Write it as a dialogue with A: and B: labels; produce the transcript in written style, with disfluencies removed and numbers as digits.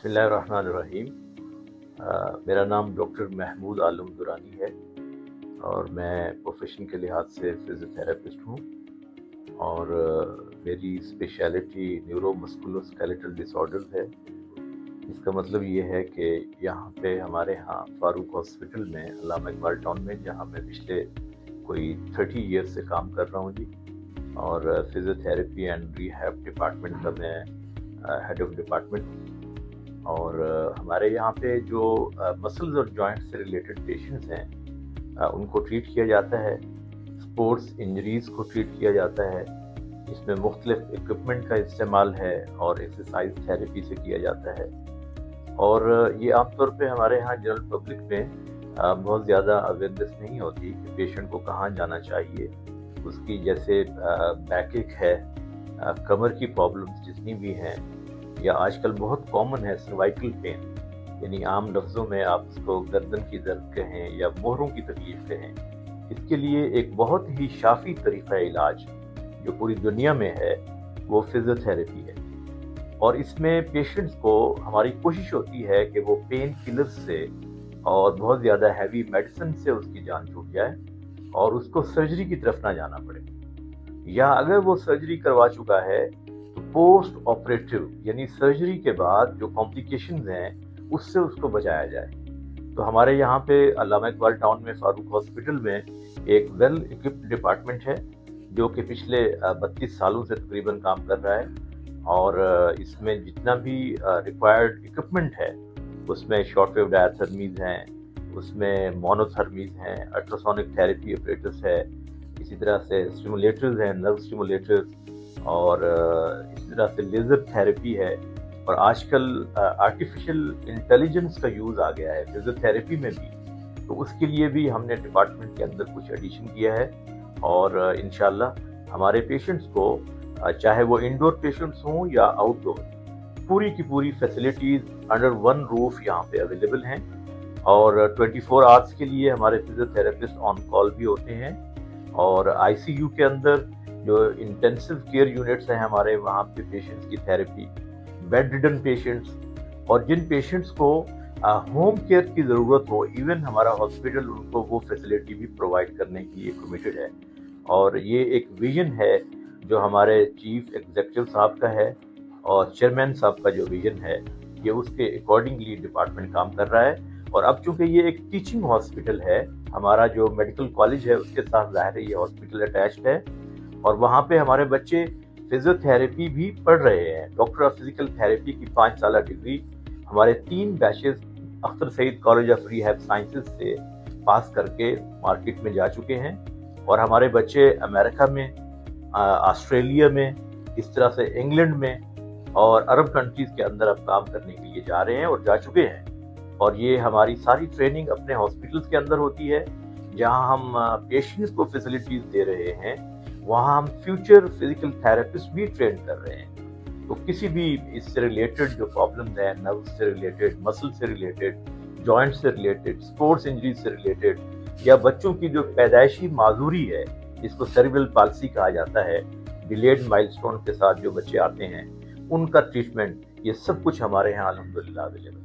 A: बिस्मिल्लाहिर्रहमानिर्रहीम। मेरा नाम डॉक्टर महमूद आलम दुरानी है और मैं प्रोफेशन के लिहाज से फिज़ियोथेरेपिस्ट हूँ और मेरी स्पेशलिटी न्यूरो मस्कुलोस्केलेटल डिसऑर्डर्स है। इसका मतलब ये है कि यहाँ पे हमारे यहाँ फारूक हॉस्पिटल में अल्लामा इकबाल टाउन में, जहाँ मैं पिछले कोई 30 ईयर से काम कर रहा हूँ जी, और फिज़ियोथेरेपी एंड रिहैब डिपार्टमेंट का मैं हेड ऑफ डिपार्टमेंट। और हमारे यहाँ पे जो मसल्स और जॉइंट से रिलेटेड पेशेंट्स हैं उनको ट्रीट किया जाता है। स्पोर्ट्स इंजरीज़ को ट्रीट किया जाता है। इसमें मुख्तलिफ इक्विपमेंट का इस्तेमाल है और एक्सरसाइज थेरेपी से किया जाता है। और ये आमतौर पे हमारे यहाँ जनरल पब्लिक में बहुत ज़्यादा अवेयरनेस नहीं होती कि पेशेंट को कहाँ जाना चाहिए। उसकी जैसे बैकएक है, कमर की प्रॉब्लम्स जितनी भी हैं, या आजकल बहुत कॉमन है सर्वाइकल पेन, यानी आम लफ्ज़ों में आप उसको गर्दन की दर्द कहें या मोहरों की तकलीफ़ कहें। इसके लिए एक बहुत ही शाफी तरीक़ा इलाज जो पूरी दुनिया में है वो फिज़ियोथेरेपी है। और इसमें पेशेंट्स को हमारी कोशिश होती है कि वो पेन किलर्स से और बहुत ज़्यादा हैवी मेडिसिन से उसकी जान छूट जाए और उसको सर्जरी की तरफ ना जाना पड़े, या अगर वो सर्जरी करवा चुका है तो पोस्ट ऑपरेटिव यानी सर्जरी के बाद जो कॉम्प्लिकेशंस हैं उससे उसको बचाया जाए। तो हमारे यहाँ पे अल्लामा इकबाल टाउन में फारूक हॉस्पिटल में एक वेल इक्विप्ड डिपार्टमेंट है जो कि पिछले 32 सालों से तकरीबन काम कर रहा है। और इसमें जितना भी रिक्वायर्ड इक्विपमेंट है उसमें शॉर्ट वेव डायथर्मीज हैं, उसमें मोनोथर्मीज हैं, अल्ट्रासोनिक थेरेपी ऑपरेटर्स है, इसी तरह से स्टिमुलेटर्स हैं, नर्व स्टिमुलेटर्स, और इसी तरह से लेज़र थेरेपी है। और आजकल आर्टिफिशियल इंटेलिजेंस का यूज़ आ गया है फिजियोथेरेपी में भी, तो उसके लिए भी हमने डिपार्टमेंट के अंदर कुछ एडिशन किया है। और इंशाल्लाह हमारे पेशेंट्स को चाहे वो इंडोर पेशेंट्स हों या आउटडोर, पूरी की पूरी फैसिलिटीज़ अंडर वन रूफ यहाँ पे अवेलेबल हैं। और 24 आवर्स के लिए हमारे फिजियोथेरेपिस्ट ऑन कॉल भी होते हैं। और आईसीयू के अंदर जो इंटेंसिव केयर यूनिट्स हैं हमारे, वहाँ पे पेशेंट्स की थेरेपी, बेड रिडन पेशेंट्स, और जिन पेशेंट्स को होम केयर की ज़रूरत हो, इवन हमारा हॉस्पिटल उनको वो फैसिलिटी भी प्रोवाइड करने के लिए कमिटेड है। और ये एक विजन है जो हमारे चीफ एग्जीक्यूटिव साहब का है और चेयरमैन साहब का जो विजन है, ये उसके अकॉर्डिंगली डिपार्टमेंट काम कर रहा है। और अब चूँकि ये एक टीचिंग हॉस्पिटल है, हमारा जो मेडिकल कॉलेज है उसके साथ ज़ाहिर है ये हॉस्पिटल अटैच्ड है, और वहाँ पे हमारे बच्चे फिजियोथेरेपी भी पढ़ रहे हैं। डॉक्टर ऑफ फिजिकल थेरेपी की 5 साल डिग्री हमारे 3 batches Akhtar Saeed college of rehab sciences से पास करके मार्केट में जा चुके हैं। और हमारे बच्चे अमेरिका में, ऑस्ट्रेलिया में, इस तरह से इंग्लैंड में और अरब कंट्रीज़ के अंदर अब काम करने के लिए जा रहे हैं और जा चुके हैं। और ये हमारी सारी ट्रेनिंग अपने हॉस्पिटल्स के अंदर होती है, जहाँ हम पेशेंट्स को फैसिलिटीज़ दे रहे हैं, वहाँ हम फ्यूचर फिजिकल थेरेपिस्ट भी ट्रेन कर रहे हैं। तो किसी भी इससे रिलेटेड जो प्रॉब्लम्स हैं, नर्व से रिलेटेड, मसल से रिलेटेड, जॉइंट से रिलेटेड, स्पोर्ट्स इंजरीज से रिलेटेड, या बच्चों की जो पैदाइशी माजूरी है जिसको सेरेब्रल पाल्सी कहा जाता है, डिलेड माइलस्टोन के साथ जो बच्चे आते हैं उनका ट्रीटमेंट, ये सब कुछ हमारे यहाँ अल्हम्दुलिल्लाह अवेलेबल है।